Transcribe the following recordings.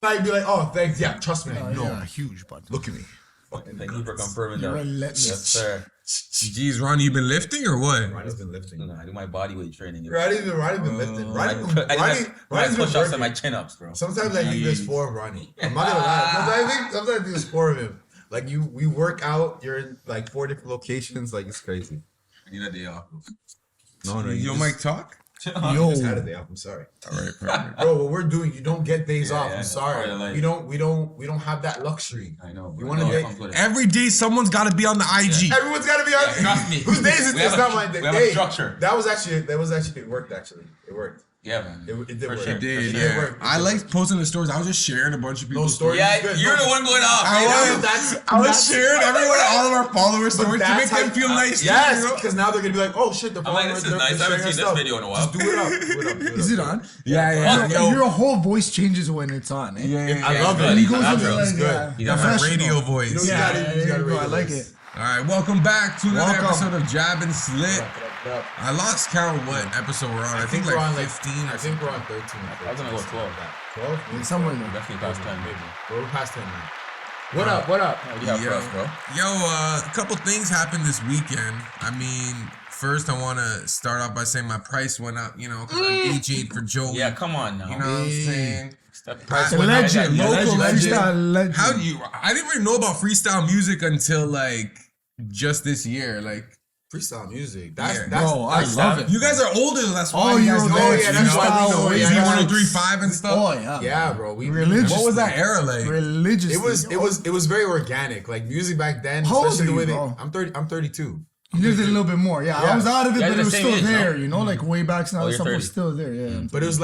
I'd be like, oh, thanks. Yeah, trust me. I know. Yeah, huge, but Look at me. Thank you for confirming you're that. relentless. Yes, sir. Jeez, Ronnie, you been lifting or what? Ronnie's been lifting. I do my body weight training. Ronnie's been lifting. I do my push-ups and my chin-ups, bro. Sometimes I think there's 4 of Ronnie. I'm not gonna lie. Sometimes I think there's 4 of him. Like we work out. You're in like 4 different locations. Like it's crazy. I need a day off. No, You don't like talk? Yo, just had a day off. I'm sorry. All right, perfect. Bro, what we're doing, you don't get days off. I'm sorry. Like, we don't have that luxury. I know. You want to Every day someo's got to be on the IG. Everyone's got to be on. Trust me. Whose days is this? Not my day. We have a structure. That was actually it worked actually. It worked. Yeah, man. It did work. It did, It yeah. worked. I liked posting the stories. I was just sharing a bunch of people's stories. Yeah, Good. you're the one going off. I was sharing everyone, all of our followers' stories to make them feel nice. Yes, too, because now they're gonna be like, oh shit, the I'm like, this is nice. I haven't seen this video in a while. Just do it up. Do it up. Is it on? Yeah. Your whole voice changes when it's on. Eh? Yeah. I love good. it. He goes Natural. into like, It's good. He got my professional. radio voice. You Yeah, gotta there you go. I like voice. it. All right, welcome back to another Welcome. episode of Jab and Slit. I lost count what episode we're on. I think we're like on 15. I think we're on 13. I was gonna go 12. 12? Yeah, somewhere in there. Definitely past 10, maybe. We're past 10 now. What up? What up? What do you have for us, bro? A couple things happened this weekend. I mean, first I want to start off by saying my price went up, because I DJ'd for Joey. Yeah, come on now. You know what I'm saying? Step Price A went up. legend. Local legend. Freestyle legend. How do you? I didn't even know about freestyle music until like just this year. Like, Freestyle music. That's Bro, I love it. you guys are older, that's why Oh, you you're guys know. there. it, yeah, you that's know? why we know it. Easy Yeah, 103.5 and stuff. Oh yeah. Yeah, bro. We Religious. What was that era like? Religious. It was very organic. Like music back then, How old especially the are way you, they. bro? I'm 32. You lived it a little bit more. Yeah, Yeah. I was out of it, Yeah, but the it was same still age, no? there. You know, like way back now, Oh, that you're stuff 30. was still there. Yeah. But it's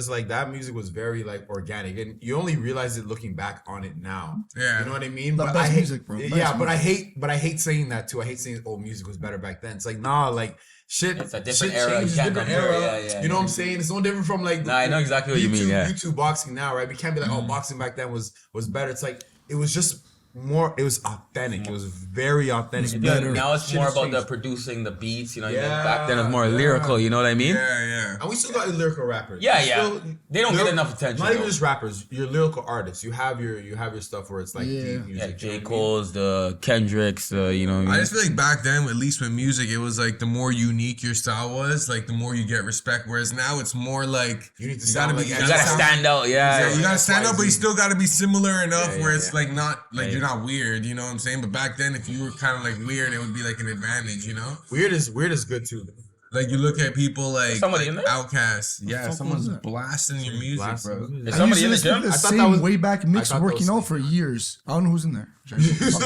like that music was very like organic, and you only realize it looking back on it now. Yeah. You know what I mean? The But best I hate, music, bro. Best Yeah, but music. I hate saying that too. I hate saying music was better back then. It's like nah, like shit. It's a different shit era. You changes, can't different compare. era. Yeah, You know what I'm saying? It's no different from like. Nah, I know exactly what you mean, yeah. YouTube boxing now, right? We can't be like, oh, boxing back then was better. It's like it was just more. It was authentic. It was very authentic. better. Now it's Shit more has about the changed. producing the beats, Yeah, back then it was more lyrical, you know what I mean? Yeah. And we still got lyrical rappers. Yeah, We yeah. still- They don't get enough attention, Not even though. just rappers. You're lyrical artists. You have your stuff where it's like Yeah. deep music. Yeah, you know J. what I mean? Cole's, the Kendricks, you know what I I mean? just feel like back then, at least with music, it was like the more unique your style was, like the more you get respect. Whereas now it's more like You need to gotta sound be. like You gotta stand out, Yeah, yeah. you gotta stand up, but you XYZ. still gotta be similar enough Yeah, where yeah, it's yeah. like not like Yeah, you're not weird. You know what I'm saying? But back then, if you were kind of like weird, it would be like an advantage. You know? Weird is good too. Like you look at people like, somebody in there? Outcasts. Yeah, fuck someone's was that? blasting your music, Blasting bro. music. Is I somebody in the used to gym? listen to I the thought same that was- way back mix I thought that working was- out for years. I don't know who's in there. I'm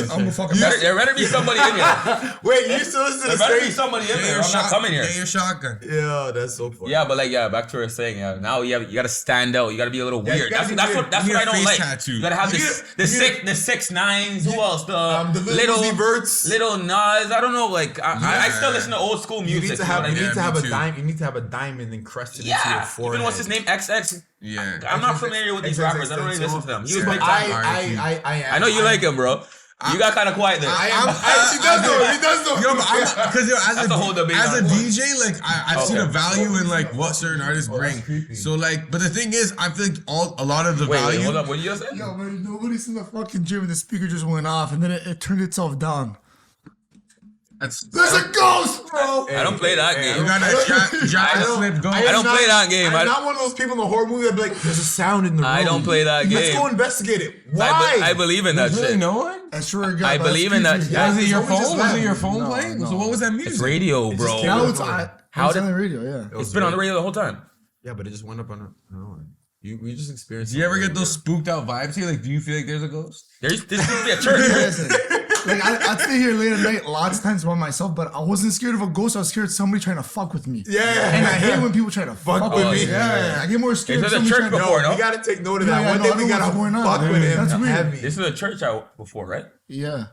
gonna fucking There better be somebody in here. Wait, you used to listen to There the better be same? somebody in Get there. your I'm not coming here. Get your shotgun. Yeah, that's so funny. Yeah, but back to what I was saying. Yeah, now you gotta stand out. You gotta be a little Yeah, you weird. gotta be That's weird. what that's You what I need a don't face like. tattoo. You gotta have You the 6ix9ines. Who else? the Lil Uzi Verts. little Nas. I don't know. Like I still Yeah. listen to old school You music. need to have you know what I mean? me too. You need to have a diamond encrusted into your Yeah. forehead. Even what's his name? XX. Yeah. I'm not familiar with these rappers. I don't really listen to them. He was Yeah. big But time. I I know you like him, bro. You got kind of quiet there. He does though. Yo, but because That's a whole debate as a on one. DJ, like I've seen a value in like what certain artists bring. creepy. So like, but the thing is, I feel like a lot of the Wait, value. hold up. What did you just say? Yo, man, nobody's in the fucking gym and the speaker just went off and then it turned itself down. There's a ghost, bro! I don't play that You game. got that Jack Slip go. I don't play that game. I'm not one of those people in the horror movie that be like, there's a sound in the room. I don't play that Let's game. go investigate it. Why? I believe in that Really shit. no one? I swear to God. I that's believe in that. creepy. Yeah. Was it your someone just phone? Was it left. your phone No, playing? no. So what was that music? It's radio, just bro. came Now out. it's on. How It's did- on the radio, yeah. It's been on the radio the whole time. Yeah, but it just went up on a. No, we just experienced. Do you ever get those spooked out vibes here? Like, do you feel like there's a ghost? There used to be a church. Listen, like I'd stay here late at night lots of times by myself, but I wasn't scared of a ghost. I was scared of somebody trying to fuck with me. Yeah, And I hate when people try to fuck with me. yeah. Yeah, I get more scared. Is of it a somebody church trying to- before, no? You gotta take note of Yeah, that. yeah, One no, day I we know gotta what's going on. fuck with him. That's weird. Heavy. This is a church out before, right? Yeah.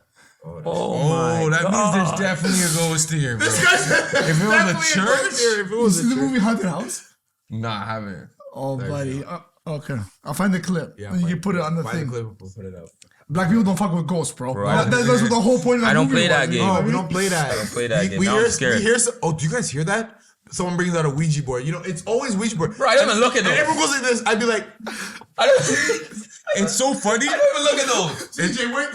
Oh, that means there's definitely a ghost here, bro. If it was a church, if it You was a see the church. movie Haunted House? Nah, I haven't. Oh, buddy. Okay. I'll find the clip. Yeah, and you can put it on the find thing. the clip. We'll put it up. Black people don't fuck with ghosts, bro. Bro, I That's what the whole point of that I don't movie play that was, game. you know No, what I we mean? don't play that. I don't play that game. We Now I'm hear. scared. We hear. Oh, do you guys hear that? someone brings out a Ouija board. You know, it's always Ouija board. Bro, I don't even look at And those. everyone goes like this. I'd be like, I don't, It's so funny. I don't even look at those.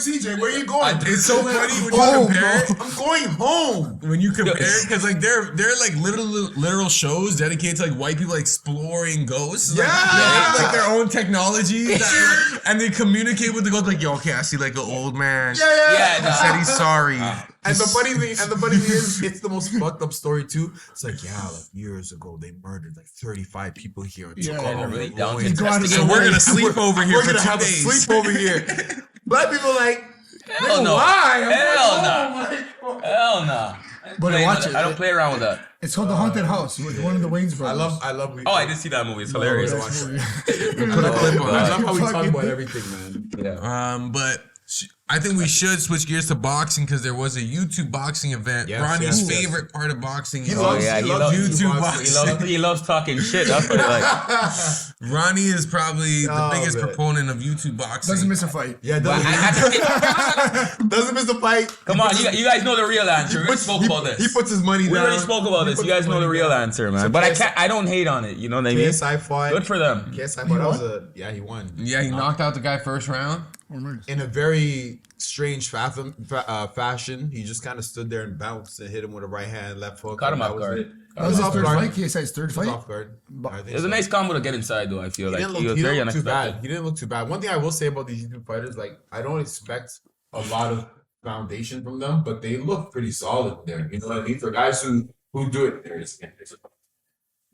CJ, where you going? It's so funny when you Oh, compare it. I'm going home. When you compare it, because like they're like literal shows dedicated to like white people exploring ghosts. Like, Yeah. they have like their own technology, and they communicate with the ghost. Like, yo, okay, I see like an old man. Yeah, He said he's sorry. And the funny thing is, it's the most fucked up story too. It's like, yeah, like years ago they murdered like 35 people here and took Yeah, all they're their really belongings. down to You go out of So the we're way. gonna sleep over here We're for gonna 2 have a days. sleep over here. Black people like, Hell no. why? I'm Hell like, no. oh my- Hell no. But watch it. I don't play around with that. It's called The Haunted House with one of the Wayne's brothers. I love. Oh, I did see that movie. It's hilarious. That's movie. Put a clip on I it. love how we talk Fucking- about everything, man. Yeah. But I think we should switch gears to boxing because there was a YouTube boxing event. Yes, Ronnie's yes, yes. favorite part of boxing. He is loves, yeah, he he loves loves YouTube YouTube boxing. He loves talking shit. That's what I like. Ronnie is probably the Oh, biggest man. proponent of YouTube boxing. Doesn't miss a fight. Yeah, But doesn't miss a fight. Come on, you guys know the real answer. We already spoke about this. He puts his money down. We already spoke about this. You guys know the real answer, man. But I don't hate on it. You know what I mean? KSI fought. Good for them. KSI fought. That was he won. Yeah, he knocked out the guy first round. In a very strange fashion. He just kind of stood there and bounced and hit him with a right hand, left hook. Caught him and off that was guard. it. That was his off third guard. fight. KSI's third He was fight. off guard. I think It was so. a nice combo to get inside, though. I feel He like didn't he was look, very too bad. unexpected. He didn't look too bad. One thing I will say about these YouTube fighters, like I don't expect a lot of foundation from them, but they look pretty solid there. You know what I mean? For guys who do it,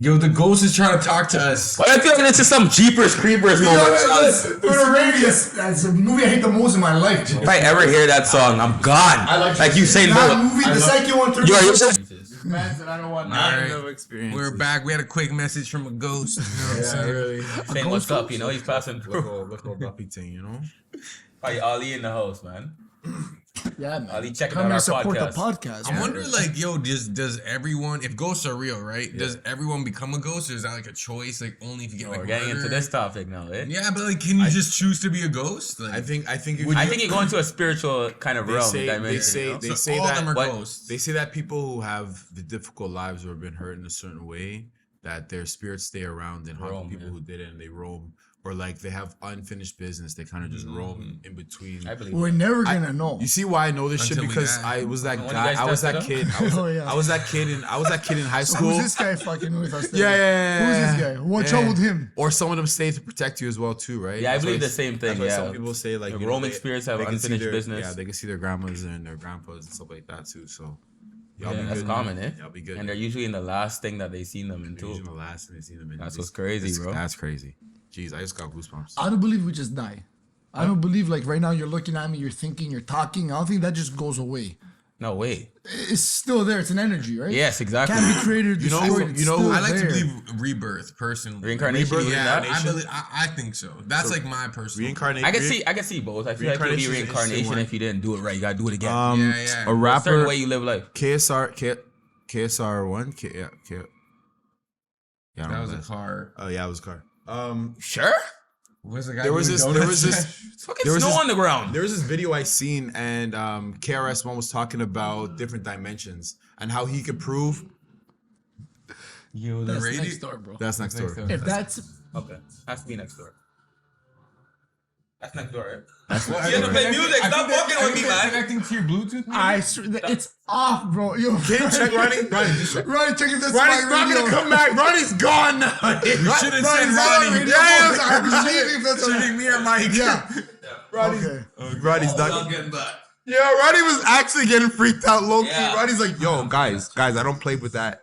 Yo, the ghost is trying to talk to us. But I feel like this is some Jeepers Creepers moment. For the radius, that's a movie I hate the most in my life. If I ever hear that song, I'm gone. Like you say, That no. movie, the second one, third You're one. Man, I don't want Alright. of experience. We're back. We had a quick message from a ghost. You know what I'm saying? really. saying what's up, you know, he's passing through. Local Buffy thing, you know? Probably Ali in the house, man. Yeah, man. Ali checking Come out here our support podcast. the podcast. I man. wonder, like, yo, does everyone, if ghosts are real, right? Does everyone become a ghost, or is that like a choice, like only if you get like We're getting into murdered? this topic now, eh? Yeah, but like, can you just choose to be a ghost? Like, I think I think you go into a spiritual kind of realm, dimension. You know? they say all of that them are what- ghosts. they say that people who have the difficult lives or have been hurt in a certain way, that their spirits stay around and haunt Roam, the people yeah. who did it and they roam. Or like they have unfinished business, they kind of just roam in between. I believe We're it. never gonna know. You see why I know this shit? Until we Because die. I was that When you guy. guys I was that tested kid. I was, Oh, yeah. I was that kid in high So school. who's this guy fucking with us? Yeah. Who's this guy? Watch out with him. Or some of them stay to protect you as well too, right? Yeah, I That's believe why the same thing, that's why yeah. some people say like The you know, roaming spirits have they can see unfinished their- business. Yeah, they can see their grandmas and their grandpas and stuff like that too. So y'all Yeah, be that's good. common, eh? Y'all be good. And they're usually in the last thing that they seen them in They're usually too. the last thing they see them in. That's what's crazy, bro. That's crazy. Jeez, I just got goosebumps. I don't believe we just die. I don't believe like right now you're looking at me, you're thinking, you're talking. I don't think that just goes away. No way. It's still there. It's an energy, right? Yes, exactly. Can't be created or You know- destroyed. It's you know, still I like there. to believe rebirth personally. Reincarnation, you believe Yeah, that? I think so. That's like my personal. Reincarnate. I can see both. I feel like it would be Reincarnation is an interesting reincarnation one. if you didn't do it right. You gotta do it again. Yeah. A a certain rapper. way you live life. KSR one. Yeah. I don't That know was a that. car. Oh yeah, it was a car. Sure. Was the guy There was doing this. donuts? There was this. It's fucking There was snow this- on the ground. There was this video I seen, and KRS-One was talking about different dimensions and how he could prove Yo, the That's radio. next door, bro. that's next door. If that's Okay, has to be next door. That's next door, right? That's You have to play music. Stop fucking with me, man. Connecting to your Bluetooth. I swear that it's off, bro. Yo, Can you check Ronnie? Ronnie, just check. Ronnie, check if that's Ronnie's my not radio. gonna come back. Ronnie's gone now. We should have said Ronnie's on Ronnie. radio. I'm believing if that's Should be me or Mike. Yeah. Ronnie's, Okay. Ronnie's I'm not. getting back. Yeah, Ronnie was actually getting freaked out low key. Yeah. Ronnie's like, "Yo, guys, I don't play with that.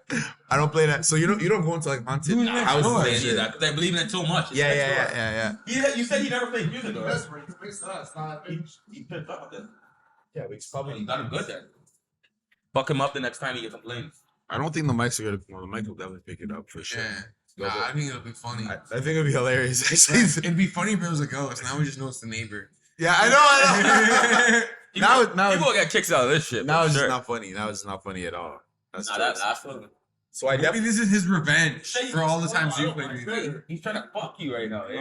I don't play that." So you don't go into like haunted I houses don't and say any of shit. that because I believe in it too much. It's Yeah, next door. yeah. You said you never played music, though, right? He picked up then. Yeah, we Well, you got him good then. Fuck him up the next time he complains. I don't think the mics are gonna. Well, the mic will definitely pick it up for sure. Yeah. Nah, I think it'll be funny. I think it'd be hilarious. Actually. It'd be funny if it was a ghost. Now we just know it's the neighbor. Yeah, I know. Now People get kicks out of this shit. now for it's sure. just not funny. Now it's not funny at all. That's Nah, that jokes. last one. So I Maybe definitely. this is his revenge for all the times you played music. Hey, he's trying to fuck you right now. Eh?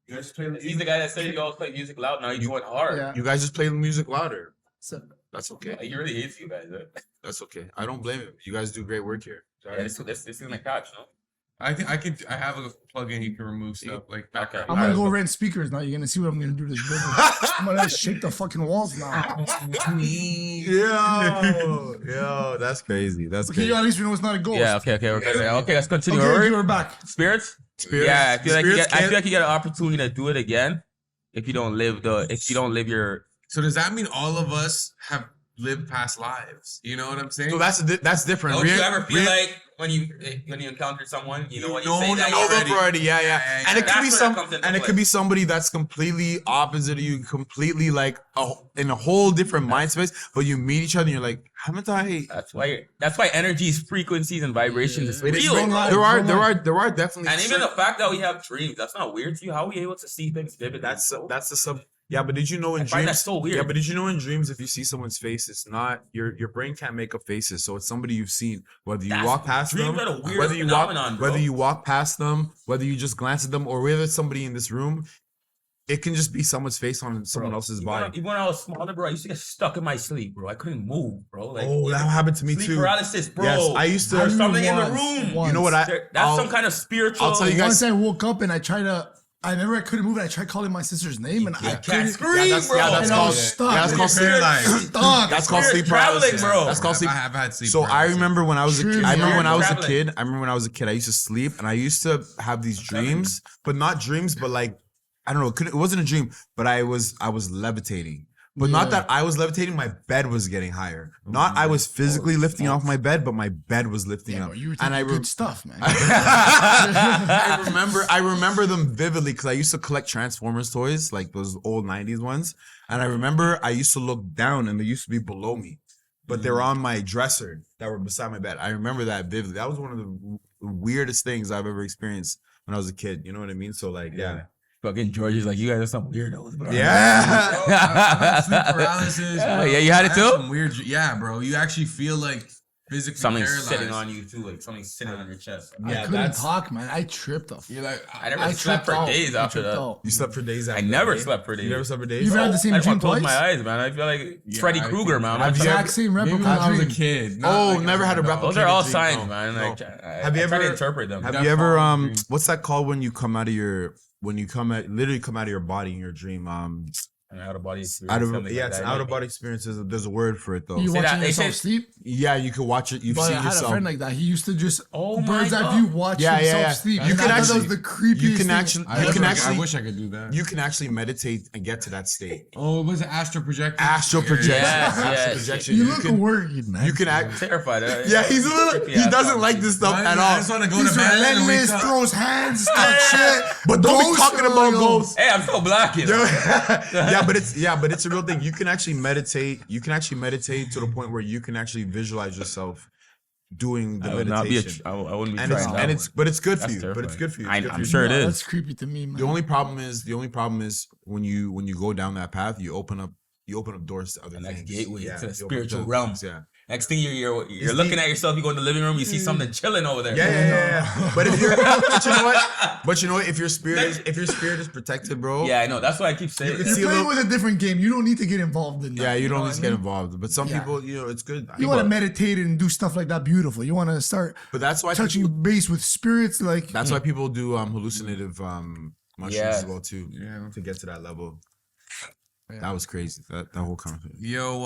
You guys just play. He's the guy that said you always play music loud. Now he's going hard. Yeah. You guys just play the music louder. So, That's okay. He really hates you guys. That's okay. I don't blame him. You guys do great work here. Yeah, this is gonna catch, no? I think I have a plug-in you can remove stuff like background. I'm gonna go rent speakers now. You're gonna see what I'm gonna do to this business. I'm gonna shake the fucking walls now. Yo, that's crazy. That's Okay, at least we know it's not a ghost. Yeah, okay, let's continue. Okay, Alright? we're back. Spirits? Spirits. Yeah, I feel like Spirits I feel like you get an opportunity to do it again if you don't live your. So does that mean all of us have lived past lives? You know what I'm saying? So that's different. Don't you ever feel like when you encounter someone, you know when you know say them that already. Yeah. And it could be it could be somebody that's completely opposite of you, completely like in a whole different mind space. But you meet each other, and you're like, haven't I? That's why energies, frequencies, and vibrations is real. There are definitely, and even the fact that we have dreams, that's not weird to you. How are we able to see things vivid? that's the sub. Yeah, but did you know in I find dreams? that so weird. Yeah, but did you know in dreams if you see someone's face, it's not your brain can't make up faces, so it's somebody you've seen. Whether you walk past them, dreams are the weirdest whether you phenomenon, bro. whether you walk past them, whether you just glance at them, or whether it's somebody in this room, it can just be someone's face on someone else's body. Even when I was smaller, bro, I used to get stuck in my sleep, bro. I couldn't move, bro. Like, That happened to me sleep too. paralysis, bro. Yes, I used to. There's something in the Once. room. You know what? That's some kind of spiritual. I'll tell you guys. Once I woke up and I couldn't move, and I tried calling my sister's name, and I can't couldn't scream, that's bro. called. And I was stuck. Yeah, that's called sleep. Stuck. That's called sleep traveling, paralysis, bro. That's called sleep. I've had sleep. So I remember when I was a kid. I remember when I was a Traveling. kid. I remember when I was a kid. I used to sleep, and I used to have these dreams, but not dreams, but like I don't know. It wasn't a dream, but I was levitating. But not that I was levitating. My bed was getting higher. Not I was physically lifting off my bed, but my bed was lifting up. You were And taking good stuff, man. I remember them vividly because I used to collect Transformers toys, like those old 90s ones. And I remember I used to look down and they used to be below me, but they were on my dresser that were beside my bed. I remember that vividly. That was one of the weirdest things I've ever experienced when I was a kid. You know what I mean? So like, yeah. Fucking George is like, you guys are some weirdos, bro. Yeah. I've had sleep paralysis. Yeah, bro. yeah, you had it I too? some weird. Yeah, bro. You actually feel like physically Something's paralyzed. sitting on you too, like something's sitting on your chest. I couldn't talk, man. I tripped off. You're like, I never I slept tripped for out. days I after tripped that. out. You slept for days I after never that, eh? slept for days. You never slept for days? You've had the same I dream just want to close twice? my eyes, man. I feel like Yeah, Freddy I Krueger, think- man. Have you ever- Exact same maybe replica when I was a dream. kid. Oh, never had a replica. Those are all dream. signs, No, man. no. Like, Have you I try to ever- interpret them? Have That's you ever all dream. what's that called when you come out of your literally come out of your body in your dream? An out of body It's experience. an out of body experience. There's a word for it though. You Say watching that- they yourself say- sleep? Yeah, you could watch it. You've But I seen had a yourself. friend like that. He used to just Oh my bird's eye God. view watch Yeah, himself yeah. sleep. You And can I thought actually- that was the creepiest you can thing. actually- I You wish can I- actually- I wish I could do that. You can actually meditate and get to that state. Oh, it was an astral projection. Astral projection. Yes, Astral yes. projection. You You look can. worried, man. You can act. Terrified. Yeah, he's a little. He doesn't like this stuff at I all. just want to go He's to bed and wake relentless, up. throws hands, stuff shit. But don't be Ghosts talking are about real. ghosts. Hey, I'm so black, you know. but it's a real thing. You can actually meditate. You can actually meditate to the point where you can actually visualize yourself doing the I would not be meditation. I wouldn't be and trying that one. but it's good for That's you. But it's terrifying. good for you. I- It's good I'm for you. sure it Yeah, is. That's creepy to me, man. The only problem is when you go down that path, you open up doors to other The next things. gateway to the you open up spiritual to- realm. Yeah. Next thing you're looking at yourself, you go in the living room, you see something chilling over there. Yeah. But if you're, but you know what? But you know what? If your spirit is protected, bro. Yeah, I know. That's why I keep saying. can You're see a playing little- with a different game. You don't need to get involved in that. Yeah, you don't know need to what get I mean? involved. But some Yeah. people, it's good. You want to meditate and do stuff like that beautiful. You want to start But that's why touching people, base with spirits like that's why people do hallucinative mushrooms Yeah. as well too. Yeah. To get to that level. That was crazy. That whole conversation. Yo,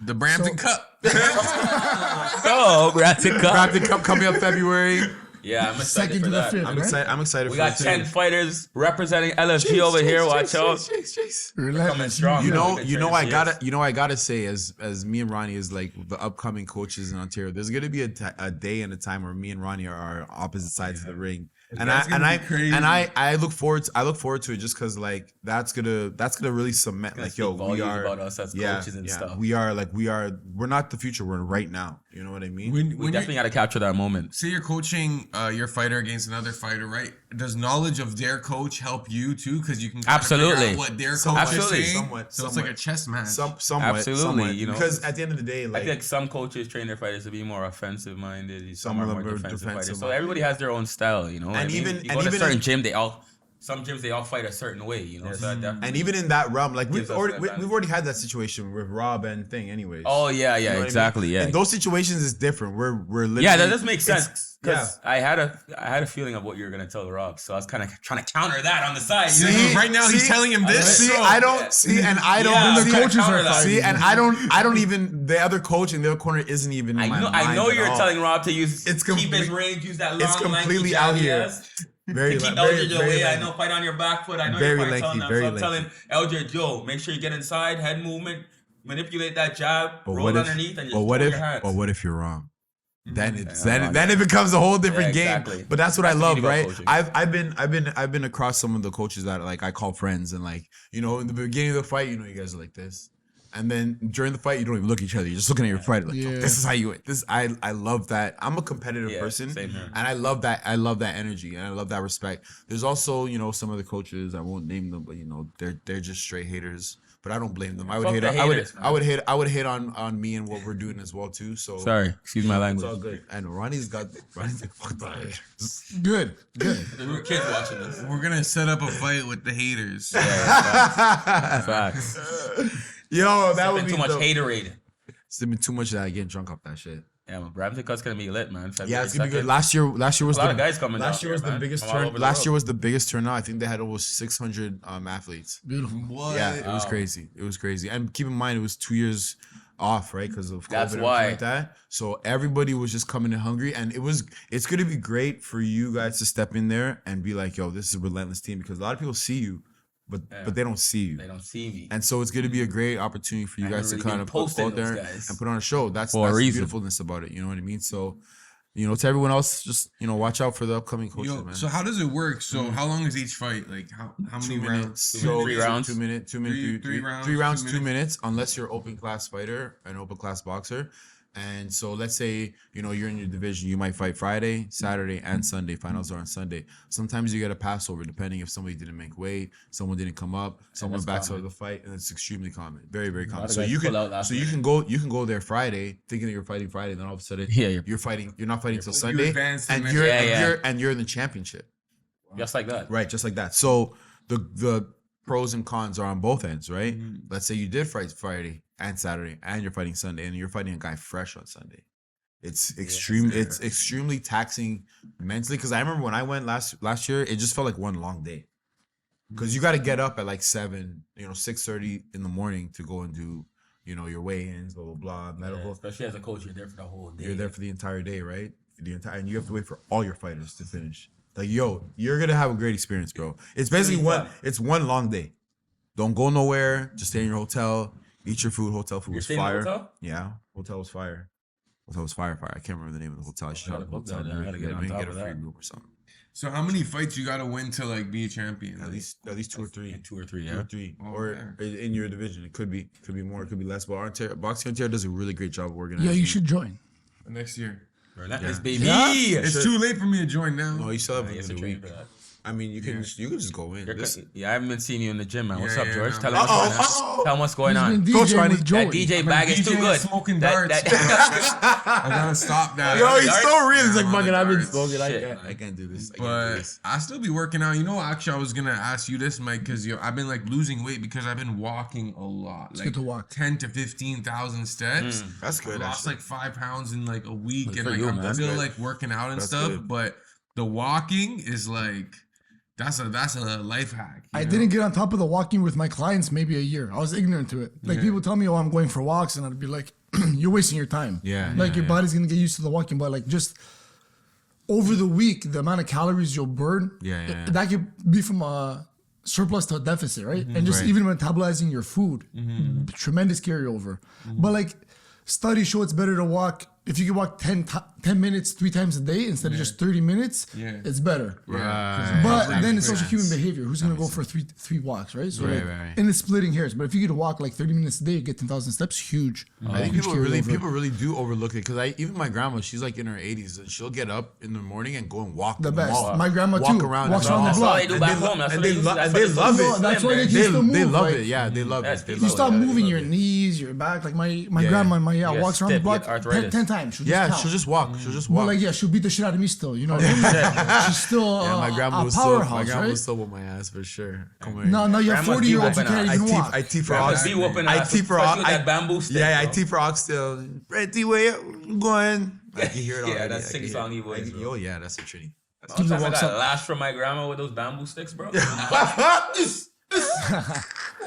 the Brampton Cup. Oh, Brampton Cup. Brampton Cup coming up February. Yeah, I'm excited second for to the that. fifth. I'm right? excited. I'm excited We for got it too. 10 fighters representing LFG over here. Watch out. Chase. Coming Relentless. strong. You man. know, We've been you know, training I for years. gotta say, as me and Ronnie is like the upcoming coaches in Ontario, there's gonna be a day and a time where me and Ronnie are opposite sides of the ring, and That's gonna be crazy. I look forward to it just because like that's gonna really cement Gonna like yo speak we volumes are about us as coaches and stuff. we're not the future, we're right now. You know what I mean? When We you definitely got to capture that moment. say you're coaching your fighter against another fighter, right? Does knowledge of their coach help you too? Because you can kind of figure Absolutely. out what their coach Absolutely. is saying. Somewhat, So it's somewhat. like a chess match. Somewhat, Absolutely, you know. because at the end of the day, I like feel like some coaches train their fighters to be more offensive minded. Some Some are of more them are defensive defensive fighters. So minded. everybody has their own style, you know. And I mean, even- you and go to a even certain in- gym, they all some gyms they all fight a certain way, you know. So that definitely And even in that realm, like Gives us an advantage. we've already had that situation with Rob and Thing, anyways. oh yeah, You know what I mean? exactly, yeah. In those situations, it's different. We're literally, Yeah, that does make it's- sense. Because I had a feeling of what you were gonna tell Rob, so I was kind of trying to counter that on the side. You know? See? Right now, he's See? telling him this. See, Bro, I don't yeah. see, and I don't. Yeah, see, the coaches are fighting. see, and I don't even. The other coach in the other corner isn't even. In my I know mind you're at all. telling Rob to use It's keep his complete- range, use that long, it's completely lanky out jab he here. has. Very, To keep very, Eldridge very away. I lengthy. know, fight on your back foot. I know Very you're lengthy, telling them. very So I'm lengthy. telling Eldridge, yo, make sure you get inside, head movement, manipulate that jab, But roll what if? underneath, and just But what throw if? your hands. But what if you're wrong? Then it's Yeah, then it becomes a whole different Yeah, game. exactly. But that's what I That's the love, thing about right? coaching. I've been across some of the coaches that like I call friends, and like in the beginning of the fight, you guys are like this, and then during the fight, you don't even look at each other. You're just looking at your fighter like, Yeah. this is how you. This I love that. I'm a competitive Yeah, person, same here. and I love that. I love that energy, and I love that respect. There's also some of the coaches, I won't name them, but they're just straight haters. But I don't blame them. I would Fuck hate. the I would. haters, man. I would hate on me and what we're doing as well too. So Sorry, excuse my it's language. all good. And Ronnie's like, fuck that. Good. We were kids watching this. We're gonna set up a fight with the haters. Facts. Yo, that would Been be too much dope. haterade. It's been too much that I get drunk off that shit. Yeah, man. Brampton Cup's gonna be lit, man. Yeah, it's gonna be good. 2nd. Last year was A lot the of guys coming last down year was here, the man, biggest from all turn. over the Last year world. was the biggest turnout. I think they had almost 600 athletes. Beautiful. What? Yeah, it was crazy. It was crazy. And keep in mind, it was 2 years off, right? Because of COVID That's and why. everything like that. So everybody was just coming in hungry, and it's gonna be great for you guys to step in there and be like, yo, this is a relentless team, because a lot of people see you, but they don't see you. They don't see me. And so it's going to be a great opportunity for you I guys to haven't really kind been of put posting out there those guys. and put on a show. That's For a the reason. beautifulness about it. You know what I mean? So, to everyone else, just watch out for the upcoming coaches, Yo, man. so how does it work? So how long is each fight? Like how many 2 rounds? minutes. So 3 rounds. 2 minutes. 2 minutes. Three rounds, 3 rounds. 2 2 minutes. Unless you're open class fighter, an open class boxer. And so let's say you're in your division, you might fight Friday, Saturday, and Sunday. Finals are on Sunday. Sometimes you get a passover depending if somebody didn't make weight, someone didn't come up, someone that's backs out common. of the fight, and it's extremely common, very very common. of So guys you pull out last can you can go there Friday thinking that you're fighting Friday, then all of a sudden Yeah, you're not fighting till Sunday, advance to and the you're next- Yeah, and you're in the championship. Just like that. Right, just like that. So the pros and cons are on both ends, right? Let's say you did fight Friday and Saturday, and you're fighting Sunday, and you're fighting a guy fresh on Sunday. It's It's extremely taxing mentally. Because I remember when I went last year, it just felt like one long day. Because you got to get up at like 6:30 in the morning to go and do your weigh-ins, blah blah blah, medical. Especially as a coach, you're there for the whole day. You're there for the entire day, right? And you have to wait for all your fighters to finish. Like, yo, you're gonna have a great experience, bro. It's basically really fun. it's one long day. Don't go nowhere. Just stay in your hotel. Eat your food. Hotel food You're was staying in the fire. hotel? Yeah, hotel was fire. Hotel was fire. I can't remember the name of the hotel. I should gotta have the book hotel. that, I gotta get on Maybe top get a of free that. room or something. So how many fights you gotta win to like be a champion? At least 2 or 3. 2 or 3, Two yeah. or 3, Oh, or okay. in your division, it could be more, it could be less. But Boxing Ontario does a really great job of organizing. Yeah, you should join. Next year. Relentless, baby. Yeah. It's too late for me to join now. No, you still have I guess a you're week. trained for that. I mean, you can just go in. Yeah, I haven't been seeing you in the gym, man. What's Yeah, up, yeah, George? no. Tell him what's going on. Tell him what's going He's on. been Coach DJing Ronnie, with Joey. That DJ I've bag been is too DJing good. smoking That- darts. that- I gotta stop that. Yo, he's so real. It's like, Yeah, fucking, I've been darts. smoking. Shit, I can't do this. I can't do But this. I still be working out. You know, actually, I was gonna ask you this, Mike, because I've been like losing weight because I've been walking a lot, like good to walk. 10 to 15,000 steps. That's I good. lost Actually. like 5 pounds in like a week, Good and for like you, I'm man. still That's like working out and That's stuff. good. But the walking is like that's a life hack. you I know? didn't get on top of the walking with my clients maybe a year. I was ignorant to it. Like people tell me, "Oh, I'm going for walks," and I'd be like, "You're wasting your time." Yeah, like yeah, your yeah. body's gonna get used to the walking, but like just over the week, the amount of calories you'll burn, Yeah, yeah, yeah. that could be from a surplus to a deficit, right? And just Right. even metabolizing your food, tremendous carryover. But like studies show it's better to walk. If you can walk 10 minutes 3 times a day instead of just 30 minutes, Yeah. it's better. Right. But That then makes it's also sense. human behavior. Who's gonna go for three walks, right? So Right, like, right. and it's splitting hairs. But if you could walk like 30 minutes a day, get 10,000 steps, huge. I think Huge carryover. people really do overlook it, because even my grandma, she's like in her 80s, and she'll get up in the morning and go and walk The best. mall. My grandma walk too. around Walks and around the all. block. That's all they do back home. That's what they use. That's they what love use it. to That's slim, why man. they used to They move, love like- it. Yeah, they love That's it. They people You love stop it. moving love your it. knees, your back. Like my Yeah. grandma, Yeah, walks around the stiff, block get arthritis. 10 time. She'll just Yeah, count. she'll just walk. She'll just But walk. like, yeah, she'll beat the shit out of me still. You know what I mean? She's still Yeah, my grandma a was still, powerhouse, my grandma right? was still with my ass for sure. Come here. No, you have Grandma's 40-year-olds who deep can't up even in walk. I teeth for Grandma's ox. be whooping I ass, teeth for especially ox. with that bamboo stick, Yeah, I bro. teeth for oxtail. Ready, way I'm going. I can hear it Yeah, already. that's I can hear sing-songy it. voice, I can- bro. Oh yeah, that's a trinity. Sometimes I walks got up. lashed from my grandma with those bamboo sticks, bro.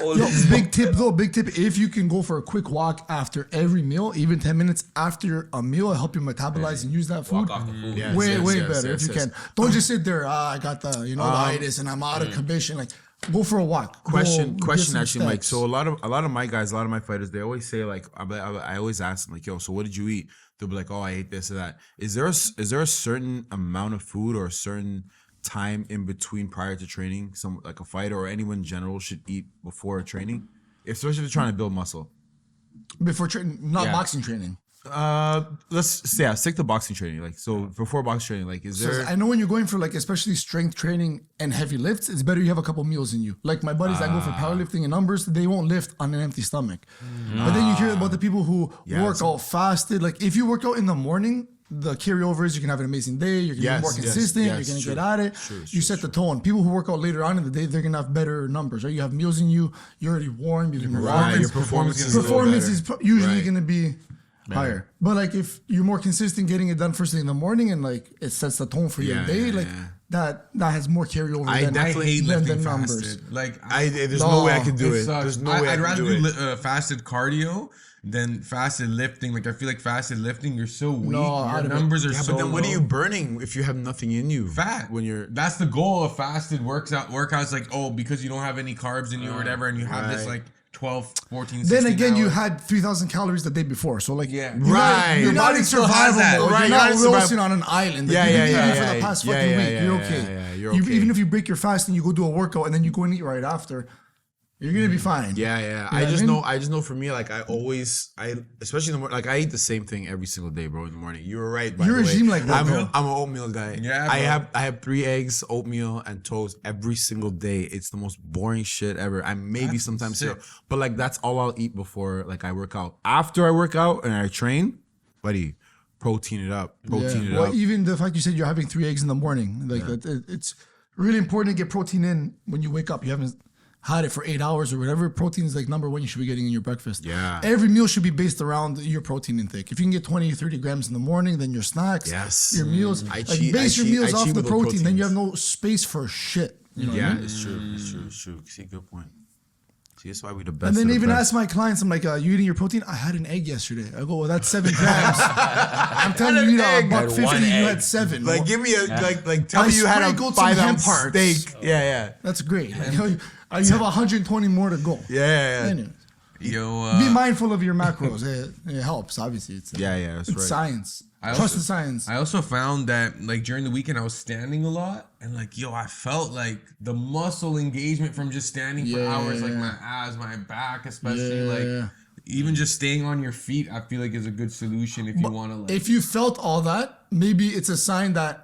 Yo, big tip. If you can go for a quick walk after every meal, even 10 minutes after a meal, it'll help you metabolize and use that food. Walk off the food. Yeah. way yes, better yes, if you yes. can. Don't just sit there. I got the the itis and I'm out of commission. Like, go for a walk. Question Go get some actually, Mike. steps. So a lot of my guys, a lot of my fighters, they always say like, I always ask them like, yo, so what did you eat? They'll be like, oh, I ate this or that. Is there a certain amount of food or a certain time in between prior to training, some like a fighter or anyone in general should eat before training, especially if they're trying to build muscle? Before training, not Yeah. boxing training. Stick to boxing training. Like, so before boxing training, like, is So there? I know when you're going for like especially strength training and heavy lifts, it's better you have a couple meals in you. Like my buddies that go for powerlifting and numbers, they won't lift on an empty stomach. But then you hear about the people who work out fasted. Like if you work out in the morning, the carryover is you can have an amazing day. You're gonna be more consistent. You're gonna get at it. You set the tone. People who work out later on in the day, they're gonna have better numbers. Right? You have meals in you. You're already warm. You've been Right, your performance is usually gonna be higher. But like if you're more consistent getting it done first thing in the morning and like it sets the tone for your Yeah, day, yeah, like yeah. that has more carryover I than, I hate than lifting the numbers. fasted. Like There's no way I can do it. sucks. There's no way I'd I rather can do it. fasted cardio than fasted lifting. Like I feel like fasted lifting, you're so weak. No, Your I'd- numbers are Yeah, so but then what are low. you burning if you have nothing in you? Fat. When you're That's the goal of fasted workouts. Like, oh, because you don't have any carbs in you or whatever, and you have this right. like 12, 14, Then 16 again, you hours. had 3,000 calories the day before. So like, Yeah. you're Right. Your Your body's body still has survival that. mode. Right, You're you not gotta survive. roasting on an island. Like, Yeah, you've yeah, been eating yeah, for the yeah. past Yeah, fucking yeah, week. yeah, You're yeah, okay. yeah, you're okay. Even if you break your fast and you go do a workout and then you go and eat right after, you're gonna be fine. Yeah, yeah. You know I what just I mean? know. I just know. For me, like especially in the morning. Like I eat the same thing every single day, bro. In the morning. You were right. By You're the a way. regime like that, I'm bro. an oatmeal guy. Yeah, I bro. have 3 eggs, oatmeal, and toast every single day. It's the most boring shit ever. I maybe That's sometimes sick. cereal, but like that's all I'll eat before like I work out. After I work out and I train, buddy, protein it up. Protein it Well, up. even the fact you said you're having 3 eggs in the morning, like it's really important to get protein in when you wake up. You haven't had it for 8 hours or whatever. Protein is like number one you should be getting in your breakfast. Yeah. Every meal should be based around your protein intake. If you can get 20 or 30 grams in the morning, then your snacks, Yes. your meals, I like cheat- base I your cheat- meals I off cheat the with the protein, then you have proteins. no space for shit. You know what I Yeah, mean? it's true. It's true. It's true. See, good point. See, that's why we the best. And then of the even best. ask my clients, I'm like, you eating your protein? I had an egg yesterday. I go, well, that's 7 grams. I'm telling you, you eat a buck Had 50, one you egg. had 7. Like, Well, give me a like. Tell I me you had a sprinkled some 5 hemp ounce hearts. steak. Yeah, that's great. Like, you have 120 more to go. yeah. Anyways. Yo, Be mindful of your macros. It helps, obviously. It's Yeah, that's it's right. science. I Trust also- the science. I also found that like during the weekend I was standing a lot and like I felt like the muscle engagement from just standing for hours, like my abs, my back, especially like even just staying on your feet. I feel like is a good solution if you want to like. If you felt all that, maybe it's a sign that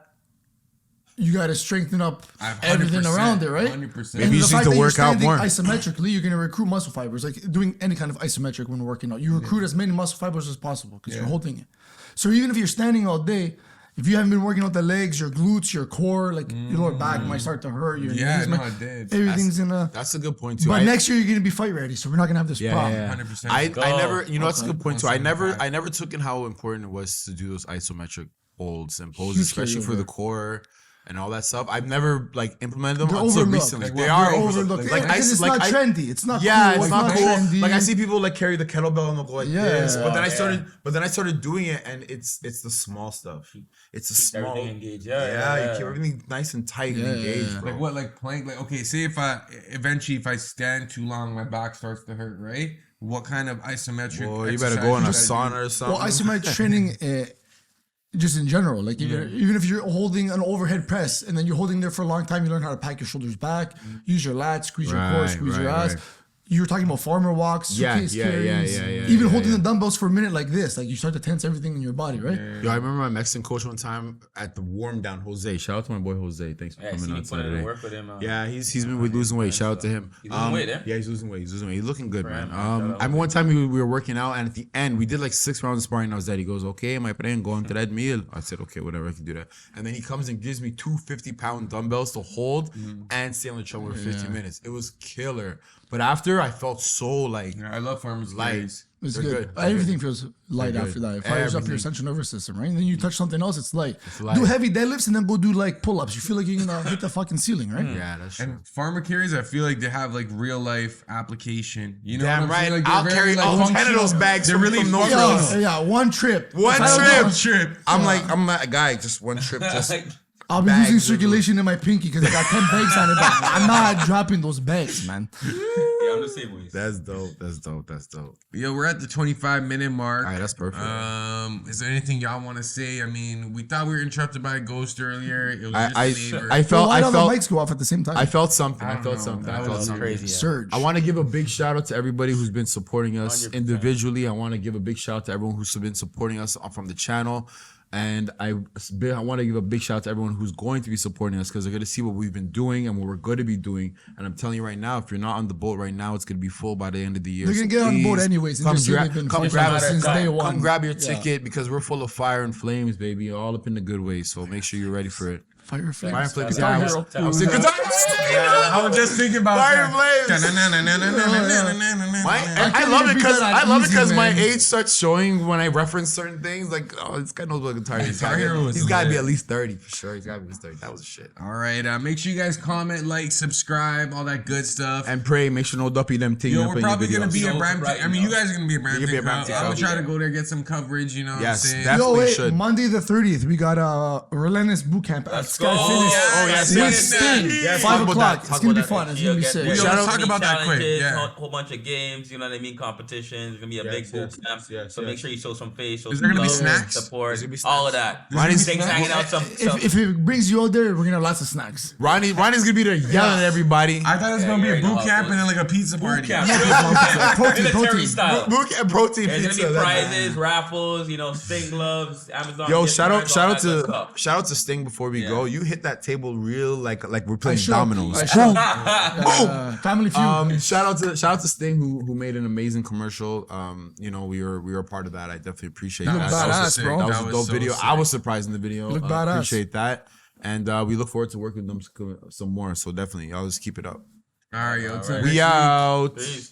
you got to strengthen up 100%, everything around it, right? 100%. And Maybe you the just need fact to that you're work out standing more. Isometrically, you're going to recruit muscle fibers. Like doing any kind of isometric when working out, you recruit as many muscle fibers as possible because you're holding it. So even if you're standing all day, if you haven't been working out the legs, your glutes, your core, like your lower back might start to hurt. Your knees no, might- it did. Everything's gonna. That's a good point too. But next year you're gonna be fight ready, so we're not gonna have this problem. 100%. I Go. never, that's a good point too. I never 175. took in how important it was to do those isometric holds and poses, Huge especially for carryover. the core and all that stuff. I've never like implemented them They're until overlooked. recently. Like, they they're are overlooked. Like, Because it's not trendy. It's not yeah, cool. it's not cool. trendy. Like I see people like carry the kettlebell and they'll go like Yeah. this. But then I started doing it, and it's the small stuff. It's the small. Everything engaged. You keep everything nice and tight and engaged. Bro. Like what, like plank? Like okay, say if I stand too long, my back starts to hurt, right? What kind of isometric? Well, you better go in a exercises should I do? sauna or something. Well, isometric training, just in general, like even if you're holding an overhead press and then you're holding there for a long time, you learn how to pack your shoulders back, use your lats, squeeze your core, Right, squeeze your right, ass. right. you were talking about farmer walks, suitcase carries, even holding the dumbbells for a minute like this. Like you start to tense everything in your body, right? Yo, I remember my Mexican coach one time at the warm down, Jose. Shout out to my boy Jose. Thanks for coming on today. Work with him, yeah, he's been losing weight. Shout out to him. He's losing weight, yeah, he's losing weight. He's looking good, man. Shout out. I remember one time we were working out, and at the end we did like 6 rounds of sparring. And I was dead. He goes, "Okay, my friend, go on treadmill." I said, "Okay, whatever, I can do that." And then he comes and gives me 2 50-pound dumbbells to hold and stay on the treadmill for 15 minutes. It was killer. But after, I felt so like I love farmers light. carries. It's They're good. good. Everything feels light They're after good. that. It fires up your Everything. central nervous system, right? And then you touch something else, it's light. light. Do heavy deadlifts and then go do like pull-ups. You feel like you're gonna hit the fucking ceiling, right? yeah, that's true. And farmer carries, I feel like they have like real life application. You know, Damn what I'm saying? right. Like, they're I'll very, carry like, all 10 of functional. those bags. They're really from no functional. frills. Yeah, one trip. One If I don't trip. know, I'm a guy, just one trip. Just I'll be bags losing of- circulation in my pinky because I got 10 bags on it. But I'm not dropping those bags, man. Yeah, I'm the same way. that's dope. That's dope. That's dope. Yo, we're at the 25-minute mark. All right, that's perfect. Is there anything y'all want to say? I mean, we thought we were interrupted by a ghost earlier. It was just I a neighbor. I Well, felt why I don't the felt mics go off at the same time? I felt something. I don't felt know. something. That I felt was something. crazy. Yeah. Surge. I want to give a big shout out to everybody who's been supporting us 100%. individually. I want to give a big shout out to everyone who's been supporting us from the channel. And I want to give a big shout out to everyone who's going to be supporting us because they're going to see what we've been doing and what we're going to be doing. And I'm telling you right now, if you're not on the boat right now, it's going to be full by the end of the year. They're gonna So get on the boat please anyways. And Come, just say they've been come fighting grab us it since day one. Come grab your Yeah. ticket because we're full of fire and flames, baby. All up in the good way. So make sure you're ready for it. Fire flames. Fire flames. Guitar Yeah, Hero. I was thinking- I was just thinking about Fire that. flames. I I love it believe because that my easy, man. age starts showing when I reference certain things. Like, oh, this guy knows what guitar is. Guitar Hero was He's got to be lit. at least 30 for sure. He's got to be at least 30. That was shit. All right, make sure you guys comment, like, subscribe, all that good stuff. And pray, make sure no duppy them thing. Yo, up we're in your probably gonna videos. be at Yo, Brampton. right I mean, now. you guys are gonna be at Brampton. be at Cup. Brampton I'm Cup. gonna try to go there, get some coverage. You know what I'm Yes, saying? definitely. Yo, wait, should. Monday the 30th, we got a relentless boot camp at Let's Sky go. Fitness. Oh, yes, With yes. Sting. Yes, 5 talk about o'clock. that. It's Talk gonna be about fun. that. It's gonna be You'll sick. get- Yo, Shout let's out- talk about that quick. challenges, Yeah. whole bunch of games, you know what I mean, competitions. It's gonna be a Yes, big boot yes, camp. yes, So yes. make sure you show some face, show Is some there gonna be love, snacks? support, There's gonna be all of snacks. that. Ronnie's- Things hanging out. Some If it brings you out there, we're gonna have lots of snacks. Ronnie's gonna be there yelling at everybody. I thought it was Yeah, gonna be you a already know boot how it camp goes. and then like a pizza party. camp. Protein, Military protein. style. Boot camp protein There's pizza. gonna be That's- prizes, raffles, you know, Sting gloves, Amazon. Yo, gift shout out, cards, shout all out that good to stuff. shout out to Sting before we Yeah. go. You hit that table real like we're playing should. dominoes. I should. Boom. Family feud. Shout out to Sting who made an amazing commercial. You know, we were a part of that. I definitely appreciate You look that. badass, sick. bro. That was That a was dope so video. sick. I was surprised in the video. You look badass. Appreciate that. And we look forward to working with them some more. So definitely, y'all just keep it up. All right, yo. till right. next We week. out. Peace.